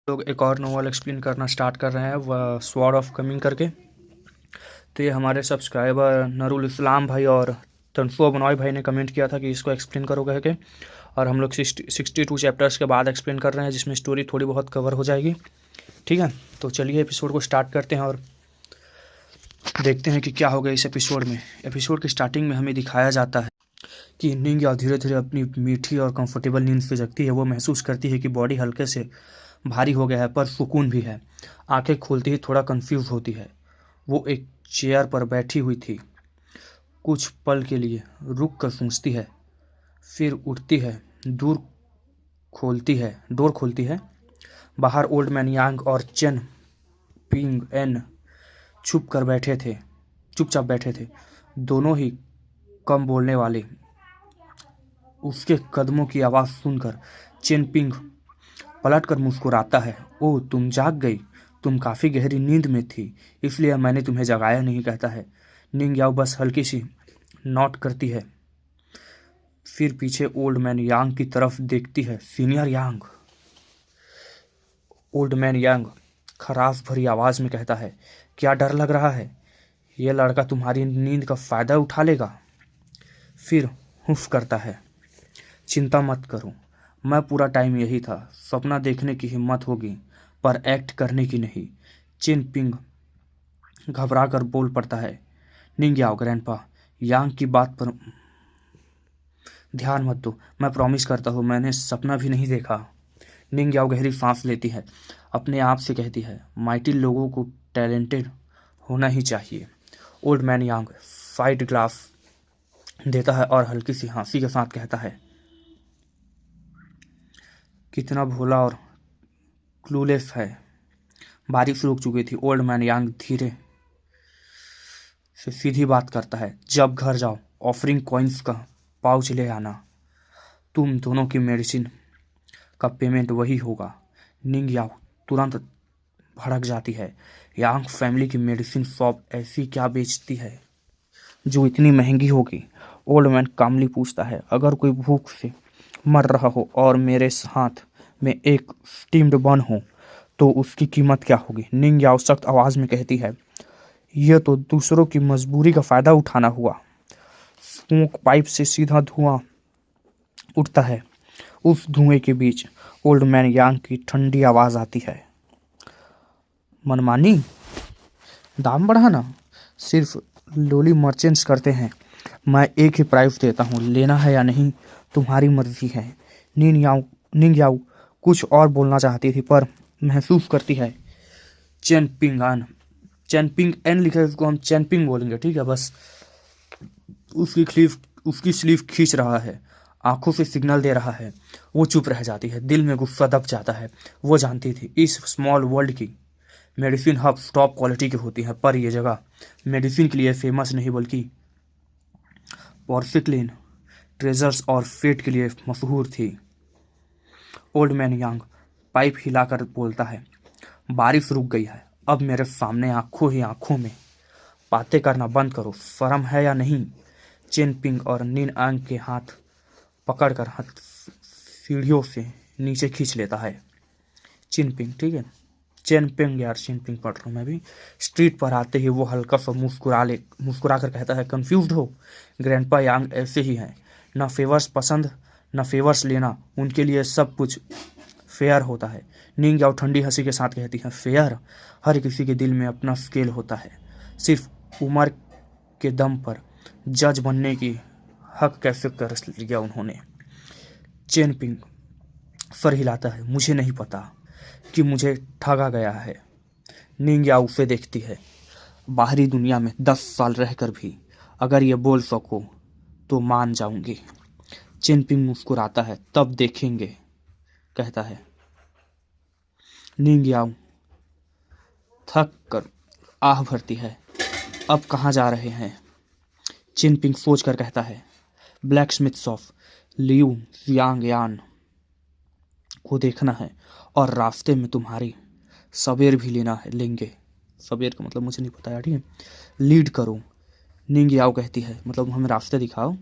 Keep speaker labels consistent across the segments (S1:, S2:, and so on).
S1: लोग एक और नोवेल एक्सप्लेन करना स्टार्ट कर रहे हैं, वह स्वॉर्ड ऑफ कमिंग करके। तो ये हमारे सब्सक्राइबर नरुल इस्लाम भाई और तनसुआ बनॉय भाई ने कमेंट किया था कि इसको एक्सप्लेन करो कह के। और हम लोग 62 चैप्टर्स के बाद एक्सप्लेन कर रहे हैं, जिसमें स्टोरी थोड़ी बहुत कवर हो जाएगी। ठीक है, तो चलिए एपिसोड को स्टार्ट करते हैं और देखते हैं कि क्या होगा इस एपिसोड में। एपिसोड की स्टार्टिंग में हमें दिखाया जाता है कि निंग्या धीरे धीरे अपनी मीठी और कंफर्टेबल नींद से जगती है। वो महसूस करती है कि बॉडी हल्के से भारी हो गया है, पर सुकून भी है। आंखें खोलती ही थोड़ा कंफ्यूज होती है। वो एक चेयर पर बैठी हुई थी। कुछ पल के लिए रुक कर सोचती है, फिर उठती है। डोर खोलती है। बाहर ओल्ड मैन यांग और चेन पिंग एन चुपचाप बैठे थे। दोनों ही कम बोलने वाले। उसके कदमों की आवाज़ सुनकर चेन पिंग पलटकर मुस्कुराता है। ओह, तुम जाग गई। तुम काफ़ी गहरी नींद में थी, इसलिए मैंने तुम्हें जगाया नहीं, कहता है। निंग याओ बस हल्की सी नॉट करती है, फिर पीछे ओल्ड मैन यांग की तरफ देखती है। सीनियर यांग। ओल्ड मैन यांग खराश भरी आवाज़ में कहता है, क्या डर लग रहा है? यह लड़का तुम्हारी नींद का फ़ायदा उठा लेगा। फिर हुफ करता है, चिंता मत करो, मैं पूरा टाइम यही था। सपना देखने की हिम्मत होगी, पर एक्ट करने की नहीं। चिन पिंग घबरा कर बोल पड़ता है। निंग याओ ग्रैंडपा, यांग की बात पर ध्यान मत दो। मैं प्रॉमिस करता हूँ मैंने सपना भी नहीं देखा। निंग याओ गहरी सांस लेती है। अपने आप से कहती है, माइटी लोगों को टैलेंटेड होना ही चाहिए। ओल्ड मैन यांग साइड ग्लास देता है और हल्की सी हंसी के साथ कहता है, कितना भोला और क्लूलेस है। बारिश रुक चुकी थी। ओल्ड मैन यांग धीरे से सीधी बात करता है, जब घर जाओ ऑफरिंग कॉइन्स का पाउच ले आना। तुम दोनों की मेडिसिन का पेमेंट वही होगा। निंग याओ तुरंत भड़क जाती है। यांग फैमिली की मेडिसिन शॉप ऐसी क्या बेचती है जो इतनी महंगी होगी? ओल्ड मैन कामली पूछता है, अगर कोई भूख से मर रहा हो और मेरे हाथ में एक स्टीम्ड बन हो तो उसकी कीमत क्या होगी? निंग याओ सख्त आवाज़ में कहती है, यह तो दूसरों की मजबूरी का फ़ायदा उठाना हुआ। स्मोक पाइप से सीधा धुआं उठता है। उस धुएं के बीच ओल्ड मैन यांग की ठंडी आवाज़ आती है, मनमानी, दाम बढ़ाना सिर्फ लोली मर्चेंट्स करते हैं। मैं एक ही प्राइस देता हूँ, लेना है या नहीं तुम्हारी मर्जी है। निंग याओ कुछ और बोलना चाहती थी, पर महसूस करती है चैन पिंग एन लिखा है, उसको हम चैन पिंग बोलेंगे, ठीक है। बस उसकी स्लीव खींच रहा है, आंखों से सिग्नल दे रहा है। वो चुप रह जाती है। दिल में गुस्सा दब जाता है। वो जानती थी इस स्मॉल वर्ल्ड की मेडिसिन हब टॉप क्वालिटी की होती है, पर यह जगह मेडिसिन के लिए फेमस नहीं बल्कि पॉर्सिक्लिन, ट्रेजर्स और फेट के लिए मशहूर थी। ओल्ड मैन यांग पाइप हिलाकर बोलता है, बारिश रुक गई है। अब मेरे सामने आंखों में बातें करना बंद करो। शर्म है या नहीं? चेन पिंग और निन आंग के हाथ पकड़कर सीढ़ियों से नीचे खींच लेता है। चिन पिंग, ठीक है, चेन पिंग यार, चिन पिंग पढ़ रहा हूँ मैं भी। स्ट्रीट पर आते ही वो हल्का सा मुस्कुरा कर कहता है, कंफ्यूज्ड हो? ग्रैंडपा यांग ऐसे ही हैं, न फेवर्स पसंद न फेवर्स लेना, उनके लिए सब कुछ फेयर होता है। निंग याओ ठंडी हंसी के साथ कहती है, फेयर? हर किसी के दिल में अपना स्केल होता है। सिर्फ उम्र के दम पर जज बनने की हक कैसे कर लिया उन्होंने? चेन पिंग सर हिलाता है, मुझे नहीं पता कि मुझे ठगा गया है। निंग याओ उसे देखती है, बाहरी दुनिया में 10 साल रहकर भी अगर ये बोल सको तो मान जाऊंगी। चेन पिंग मुस्कुराता है, तब देखेंगे, कहता है। निंग याओ थक कर आह भरती है, अब कहाँ जा रहे हैं? चिन पिंग सोच कर कहता है, black Smith shop, Liu Jiang यान को देखना है और रास्ते में तुम्हारी सवेर भी लेंगे। सवेर का मतलब मुझे नहीं पता है, ठीक है। लीड करो, निंग याओ कहती है, मतलब हमें रास्ते दिखाओ।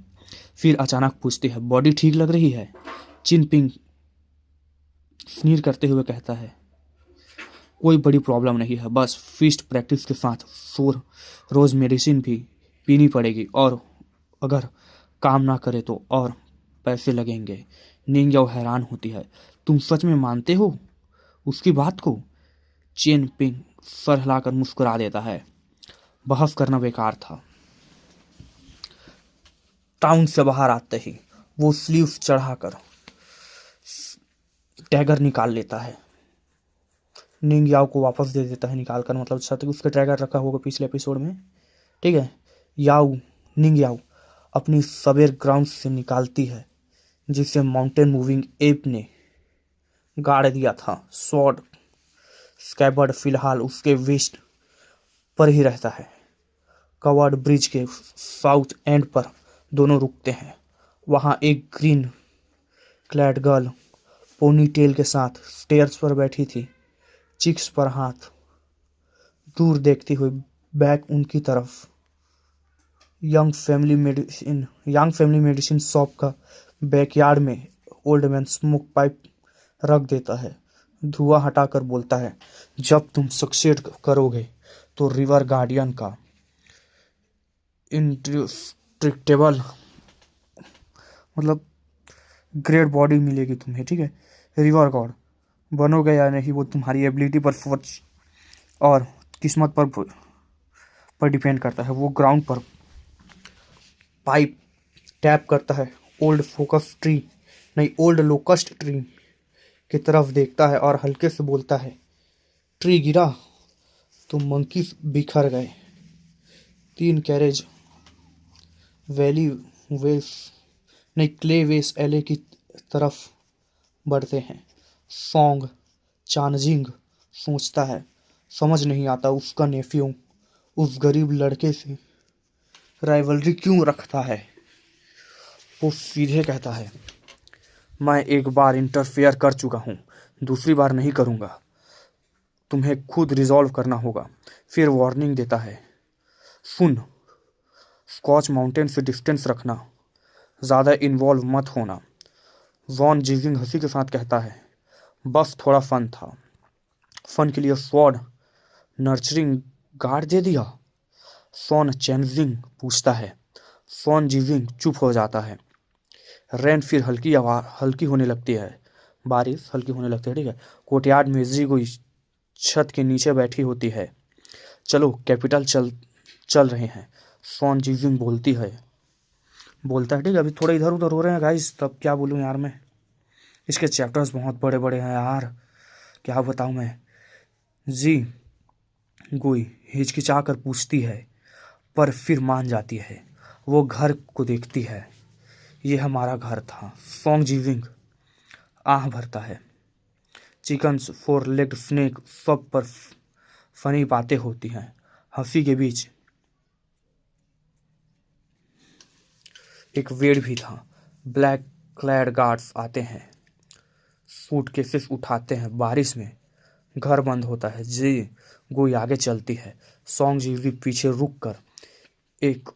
S1: फिर अचानक पूछती है, बॉडी ठीक लग रही है? चिन पिंग स्नीर करते हुए कहता है, कोई बड़ी प्रॉब्लम नहीं है, बस फिस्ट प्रैक्टिस के साथ 4 रोज मेडिसिन भी पीनी पड़ेगी, और अगर काम ना करे तो और पैसे लगेंगे। निंग याओ हैरान होती है। तुम सच में मानते हो उसकी बात को? चेन पिंग सर हिलाकर मुस्कुरा देता है। बहस करना बेकार था। टाउन से बाहर आते ही वो स्लीव्स चढ़ाकर टैगर निकाल लेता है। निंग याओ को वापस दे देता है निकाल कर, मतलब छत उसके टैगर रखा होगा पिछले एपिसोड में, ठीक है। निंग याओ अपनी सवेर ग्राउंड से निकालती है जिसे माउंटेन मूविंग एप ने गाड़ दिया था। स्वॉर्ड स्कैबर्ड फिलहाल उसके वेस्ट पर ही रहता है। कवर्ड ब्रिज के साउथ एंड पर दोनों रुकते हैं। वहां एक green clad girl ponytail के साथ स्टेयर्स पर बैठी थी, चिक्स पर हाथ, दूर देखती हुई बैक उनकी तरफ। यंग फैमिली मेडिसिन शॉप का बैकयार्ड में ओल्ड मैन स्मोक पाइप रख देता है। धुआं हटाकर बोलता है, जब तुम सक्सेड करोगे तो रिवर गार्डियन का इंडिस्ट्रिक्टेबल मतलब ग्रेट बॉडी मिलेगी तुम्हें, ठीक है। रिवर गॉड बनोगे या नहीं वो तुम्हारी एबिलिटी पर फोर्स और किस्मत पर डिपेंड करता है। वो ग्राउंड पर पाइप टैप करता है। ओल्ड लोकस्ट ट्री की तरफ देखता है और हल्के से बोलता है, ट्री गिरा तो मंकीज बिखर गए। 3 कैरेज वैली वेस क्ले वेस एले की तरफ बढ़ते हैं। सॉन्ग चानजिंग सोचता है, समझ नहीं आता उसका नेफ्यू उस गरीब लड़के से राइवलरी क्यों रखता है। वो सीधे कहता है, मैं एक बार इंटरफेयर कर चुका हूँ, दूसरी बार नहीं करूँगा। तुम्हें खुद रिजॉल्व करना होगा। फिर वार्निंग देता है, सुन, स्कॉच माउंटेन से डिस्टेंस रखना, ज़्यादा इन्वॉल्व मत होना। वॉन जीविंग हंसी के साथ कहता है, बस थोड़ा फन था। फन के लिए स्वॉर्ड नर्चरिंग गार्ड दे दिया? सॉन चेंजिंग पूछता है। सॉन जीविंग चुप हो जाता है। रेन फिर हल्की होने लगती है। बारिश हल्की होने लगती है, ठीक है। कोर्टयार्ड में कोई छत के नीचे बैठी होती है। चलो कैपिटल चल रहे हैं, सॉन जीविंग बोलता है, ठीक है। अभी थोड़ा इधर उधर हो रहे हैं गाइस, तब क्या बोलूँ यार मैं। इसके चैप्टर्स बहुत बड़े बड़े हैं यार, क्या बताऊँ मैं। जी गुई हिचकिचा कर पूछती है, पर फिर मान जाती है। वो घर को देखती है। ये हमारा घर था। सॉन्ग जीविंग आह भरता है। चिकन्स 4 लेग्ड स्नेक सब पर फनी बातें होती हैं। हंसी के बीच एक वेड़ भी था। ब्लैक क्लैड गार्ड्स आते हैं, सूटकेसेस उठाते हैं। बारिश में घर बंद होता है। जी गोई आगे चलती है। सॉन्ग जीवी पीछे रुक कर एक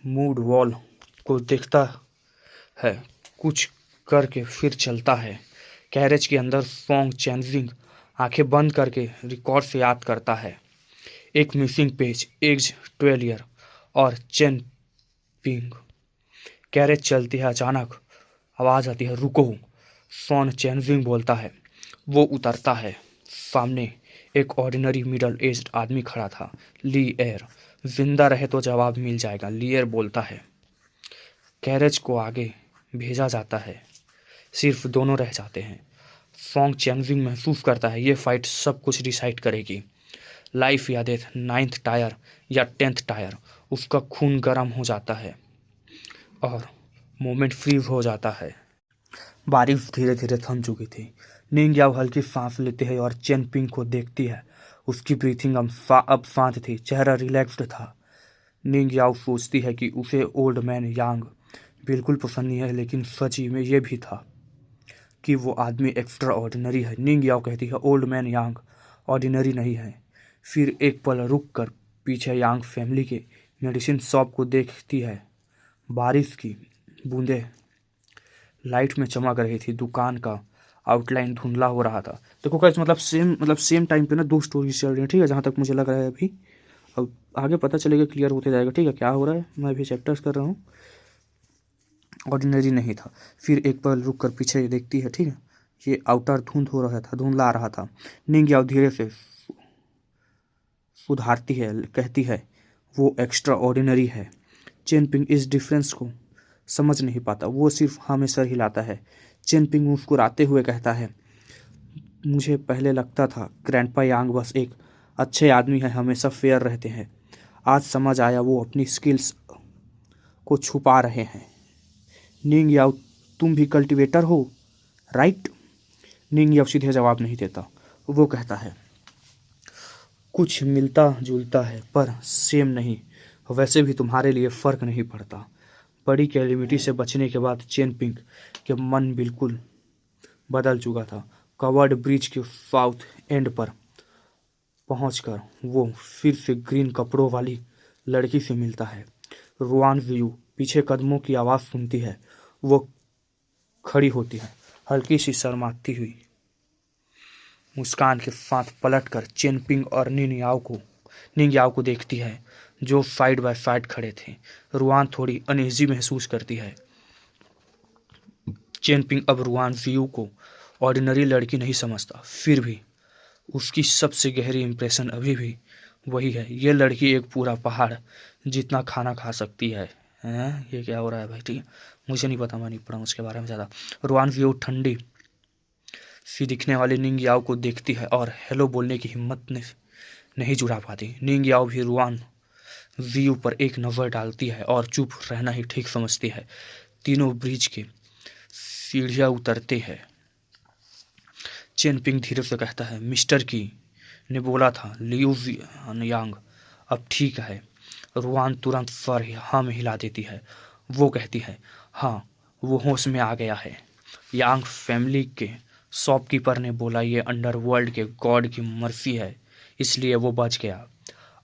S1: मूड वॉल को देखता है, कुछ करके फिर चलता है। कैरेज के अंदर सॉन्ग चेंजिंग आंखें बंद करके रिकॉर्ड से याद करता है। एक मिसिंग पेज, एज 12 ईयर और चेन पिंग। कैरेज चलती है। अचानक आवाज़ आती है, रुको। सॉन चेंजिंग बोलता है। वो उतरता है। सामने एक ऑर्डिनरी मिडल एज्ड आदमी खड़ा था, ली एयर। जिंदा रहे तो जवाब मिल जाएगा, लियर बोलता है। कैरेज को आगे भेजा जाता है। सिर्फ दोनों रह जाते हैं। सॉन्ग चेंजिंग महसूस करता है ये फाइट सब कुछ डिसाइड करेगी, लाइफ या डेथ, 9th टायर या 10th टायर। उसका खून गर्म हो जाता है और मोमेंट फ्रीज हो जाता है। बारिश धीरे धीरे थम चुकी थी। निंग याओ हल्की सांस लेती है और चेन पिंग को देखती है। उसकी ब्रीथिंग अब शांत थी, चेहरा रिलैक्स्ड था। निंग याओ सोचती है कि उसे ओल्ड मैन यांग बिल्कुल पसंद नहीं है, लेकिन सच में ये भी था कि वो आदमी एक्स्ट्रा ऑर्डिनरी है। निंग याओ कहती है, ओल्ड मैन यांग ऑर्डिनरी नहीं है। फिर एक पल रुक कर पीछे यांग फैमिली के मेडिसिन शॉप को देखती है। बारिश की बूंदें लाइट में चमक रही थी। दुकान का आउटलाइन धुंधला हो रहा था। देखो गाइस, मतलब सेम टाइम पे ना दो स्टोरीज चल रही हैं, ठीक है, जहाँ तक मुझे लग रहा है अभी। अब आगे पता चलेगा, क्लियर होते जाएगा, ठीक है, क्या हो रहा है। मैं अभी चैप्टर्स कर रहा हूँ। ऑर्डिनरी नहीं था। फिर एक पल रुक कर पीछे देखती है, ठीक है। ये आउटर धुंध हो रहा था, धुंधला आ रहा था। निंग याओ धीरे से सुधारती है, कहती है वो एक्स्ट्रा ऑर्डिनरी है। चेन पिंग इस डिफरेंस को समझ नहीं पाता, वो सिर्फ हाँ में सर हिलाता है। चेन पिंग मुस्कुराते हुए कहता है, मुझे पहले लगता था ग्रैंडपा यांग बस एक अच्छे आदमी है, हमेशा फेयर रहते हैं। आज समझ आया वो अपनी स्किल्स को छुपा रहे हैं। निंग याओ, तुम भी कल्टीवेटर हो, राइट? निंग याओ सीधे जवाब नहीं देता। वो कहता है, कुछ मिलता जुलता है पर सेम नहीं। वैसे भी तुम्हारे लिए फ़र्क नहीं पड़ता। बड़ी कैलिमिटी से बचने के बाद चेन पिंग के मन बिल्कुल बदल चुका था। कवर्ड ब्रिज के साउथ एंड पर पहुंचकर वो फिर से ग्रीन कपड़ों वाली लड़की से मिलता है। रुआन व्यू पीछे कदमों की आवाज़ सुनती है। वो खड़ी होती है, हल्की सी शर्माती हुई मुस्कान के साथ पलटकर चेन पिंग और निंग याओ को देखती है, जो साइड बाय साइड खड़े थे। रुआन थोड़ी अनईजी महसूस करती है। चेन पिंग अब रुआन व्यू को ऑर्डिनरी लड़की नहीं समझता, फिर भी उसकी सबसे गहरी इंप्रेशन अभी भी वही है। ये लड़की एक पूरा पहाड़ जितना खाना खा सकती है। हैं? ये क्या हो रहा है भाई? ठीक है, मुझे नहीं पता, मैं नहीं पढ़ा उसके बारे में ज़्यादा। रुआन व्यू ठंडी सी दिखने वाली निंग याओ को देखती है और हेलो बोलने की हिम्मत नहीं जुटा पाती। निंग याओ भी रुआन व्यू पर एक नज़र डालती है और चुप रहना ही ठीक समझती है। तीनों ब्रिज के सीढ़ियाँ उतरते हैं। चेन पिंग धीरे से कहता है, मिस्टर की ने बोला था लियू यांग अब ठीक है। रुआन तुरंत सर हाँ में हिला देती है। वो कहती है, हाँ वो होश में आ गया है। यांग फैमिली के शॉपकीपर ने बोला ये अंडरवर्ल्ड के गॉड की मर्जी है, इसलिए वो बच गया।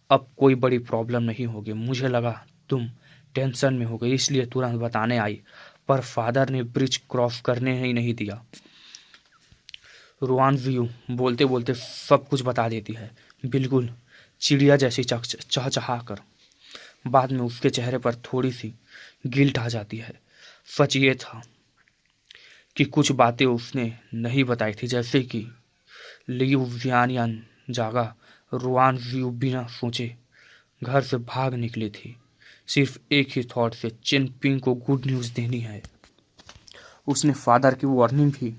S1: अब कोई बड़ी प्रॉब्लम नहीं होगी। मुझे लगा तुम टेंशन में हो गई, इसलिए तुरंत बताने आई, पर फादर ने ब्रिज क्रॉस करने ही नहीं दिया। रुआन व्यू बोलते बोलते सब कुछ बता देती है, बिल्कुल चिड़िया जैसी चहचहा कर। बाद में उसके चेहरे पर थोड़ी सी गिल्ट आ जाती है। सच ये था कि कुछ बातें उसने नहीं बताई थी, जैसे कि लियू जियानियान जागा। रुआन व्यू बिना सोचे घर से भाग निकली थी, सिर्फ एक ही थॉट से, चेन पिंग को गुड न्यूज़ देनी है। उसने फादर की वार्निंग भी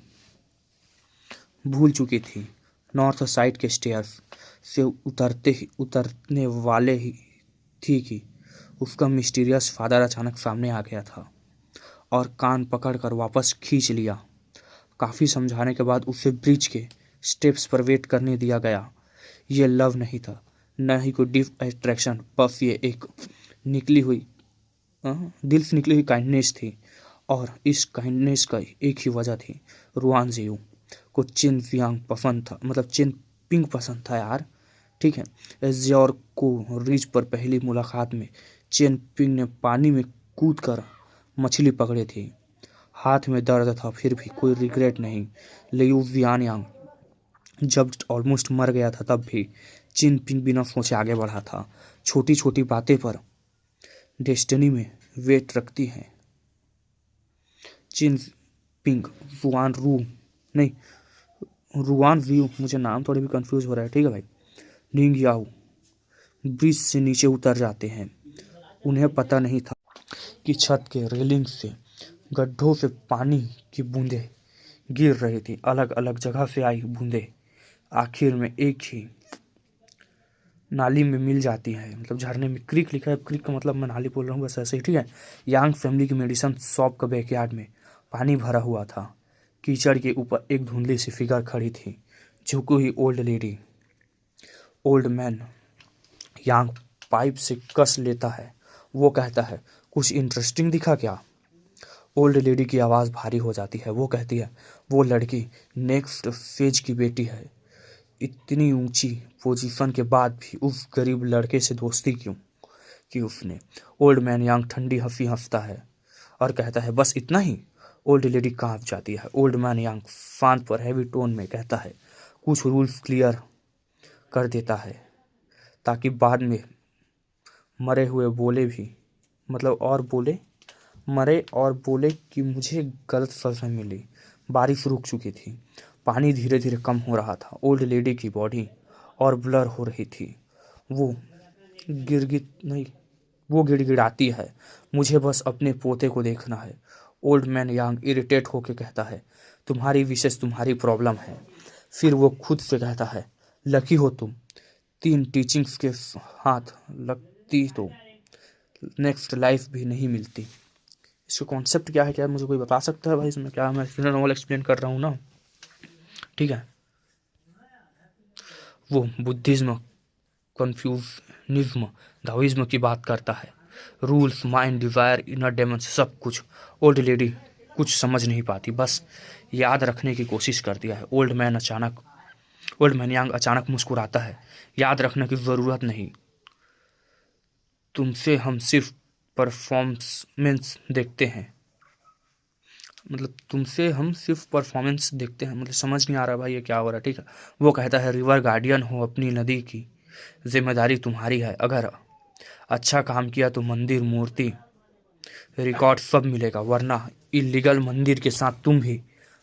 S1: भूल चुकी थी। नॉर्थ साइड के स्टेयर्स से उतरने वाले ही थी कि उसका मिस्टीरियस फादर अचानक सामने आ गया था और कान पकड़कर वापस खींच लिया। काफ़ी समझाने के बाद उसे ब्रिज के स्टेप्स पर वेट करने दिया गया। ये लव नहीं था, न ही कोई डीप अट्रैक्शन, बस ये एक निकली हुई दिल से निकली हुई काइंडनेस थी। और इस काइंडनेस का एक ही वजह थी, रुआन जियू को चेन पिंग पसंद था, मतलब चेन पिंग पसंद था यार, ठीक है। एज्योर को रिज पर पहली मुलाकात में चेन पिंग ने पानी में कूदकर मछली पकड़ी थी। हाथ में दर्द था, फिर भी कोई रिग्रेट नहीं। लियू जियानियांग जब ऑलमोस्ट मर गया था, तब भी चेन पिंग बिना सोचे आगे बढ़ा था। छोटी छोटी बातें पर डेस्टिनी में वेट रखती है। चेन पिंग रुआन व्यू, मुझे नाम थोड़ी भी कंफ्यूज हो रहा है, ठीक है भाई। निंग याओ ब्रिज से नीचे उतर जाते हैं। उन्हें पता नहीं था कि छत के रेलिंग से गड्ढों से पानी की बूंदें गिर रही थी। अलग अलग जगह से आई बूंदें आखिर में एक ही नाली में मिल जाती है। मतलब झरने में, क्रिक लिखा है, क्रिक का मतलब मैं नाली बोल रहा हूँ, बस ऐसे ही, ठीक है। यांग फैमिली की मेडिसिन शॉप का बैकयार्ड में पानी भरा हुआ था। कीचड़ के ऊपर एक धुंधली सी फिगर खड़ी थी, झुकी हुई ओल्ड लेडी। ओल्ड मैन यांग पाइप से कस लेता है। वो कहता है, कुछ इंटरेस्टिंग दिखा क्या? ओल्ड लेडी की आवाज़ भारी हो जाती है। वो कहती है, वो लड़की नेक्स्ट फेज की बेटी है। इतनी ऊंची पोजीशन के बाद भी उस गरीब लड़के से दोस्ती क्यों की उसने? ओल्ड मैन यांग ठंडी हंसी हंसता है और कहता है, बस इतना ही? ओल्ड लेडी कांप जाती है। ओल्ड मैन यांग शांत पर हैवी टोन में कहता है, कुछ रूल्स क्लियर कर देता है ताकि बाद में मरे हुए बोले भी मतलब और बोले मरे और बोले कि मुझे गलत फहमी मिली। बारिश रुक चुकी थी, पानी धीरे धीरे कम हो रहा था। ओल्ड लेडी की बॉडी और ब्लर हो रही थी। वो गिड़गिड़ नहीं वो गिड़गिड़ाती है, मुझे बस अपने पोते को देखना है। ओल्ड मैन यांग इरिटेट होकर कहता है, तुम्हारी विशेष तुम्हारी प्रॉब्लम है। फिर वो खुद से कहता है, लकी हो तुम, 3 टीचिंग्स के हाथ लगती तो नेक्स्ट लाइफ भी नहीं मिलती। इसका कॉन्सेप्ट क्या है, क्या मुझे कोई बता सकता है भाई इसमें क्या? मैं नॉवल एक्सप्लेन कर रहा हूँ ना, ठीक है। वो बुद्धिज्म, कन्फ्यूजनिज्म, दाओइज्म की बात करता है। Rules, mind, desire, inner demon, सब कुछ। ओल्ड लेडी कुछ समझ नहीं पाती, बस याद रखने की कोशिश करती है। ओल्ड मैन यांग अचानक मुस्कुराता है, याद रखने की ज़रूरत नहीं, तुमसे हम सिर्फ परफॉर्मेंस देखते हैं। मतलब समझ नहीं आ रहा भाई ये क्या हो रहा है, ठीक है। वो कहता है, रिवर गार्डियन हो, अपनी नदी की जिम्मेदारी तुम्हारी है। अगर अच्छा काम किया तो मंदिर, मूर्ति, रिकॉर्ड सब मिलेगा, वरना इलीगल मंदिर के साथ तुम भी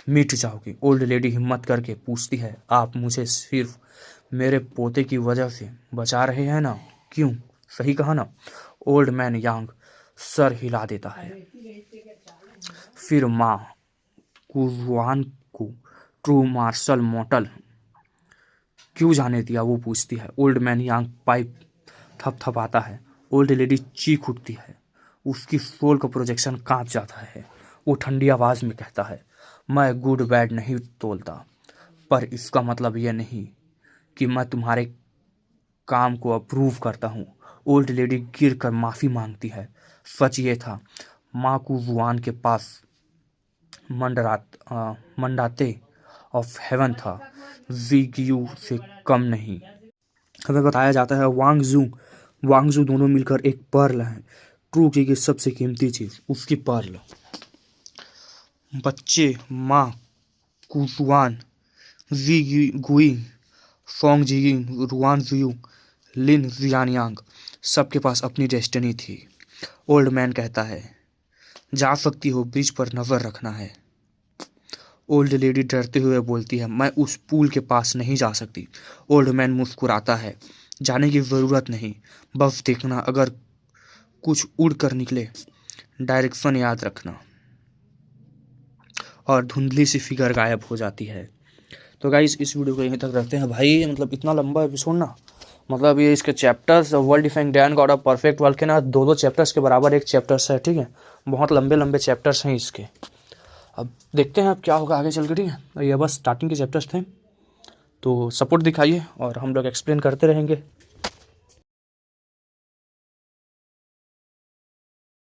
S1: मिट जाओगी। ओल्ड लेडी हिम्मत करके पूछती है, आप मुझे सिर्फ मेरे पोते की वजह से बचा रहे हैं ना? क्यों, सही कहा ना? ओल्ड मैन यांग सर हिला देता है। फिर माँ कुर्वान को ट्रू मार्शल मॉडल क्यों जाने दिया, वो पूछती है। ओल्ड मैन यांग पाइप थपथपाता है। ओल्ड लेडी चीख उठती है, उसकी सोल का प्रोजेक्शन कांप जाता है। वो ठंडी आवाज में कहता है, मैं गुड बैड नहीं तोलता, पर इसका मतलब यह नहीं कि मैं तुम्हारे काम को अप्रूव करता हूँ। ओल्ड लेडी गिर कर माफ़ी मांगती है। सच ये था, माँ कुजुआन के पास मंडाते ऑफ हेवन था, ज़िग्यू से कम नहीं। हमें बताया जाता है वांगजू दोनों मिलकर एक पर्ल हैं, ट्रू की सबसे कीमती चीज़, उसकी पर्ल। बच्चे माँ कुजुआन, गुई, फोंग जियिंग, रुआन जुयू, लिन जियानयांग, सबके पास अपनी डेस्टिनी थी। ओल्ड मैन कहता है, जा सकती हो, ब्रिज पर नज़र रखना है। ओल्ड लेडी डरते हुए बोलती है, मैं उस पुल के पास नहीं जा सकती। ओल्ड मैन मुस्कुराता है, जाने की ज़रूरत नहीं, बस देखना, अगर कुछ उड़ कर निकले डायरेक्शन याद रखना। और धुंधली सी फिगर गायब हो जाती है। तो गाइस इस वीडियो को यहीं तक रखते हैं भाई, मतलब इतना लंबा एपिसोड ना, मतलब ये इसके chapters, world defying Dan God of perfect world के ना 2-2 चैप्टर्स के बराबर एक चैप्टर्स है, ठीक है। बहुत लंबे लंबे चैप्टर्स हैं इसके। अब देखते हैं अब क्या होगा आगे चल के, ठीक है। ये बस स्टार्टिंग के चैप्टर्स थे, तो सपोर्ट दिखाइए और हम लोग एक्सप्लेन करते रहेंगे।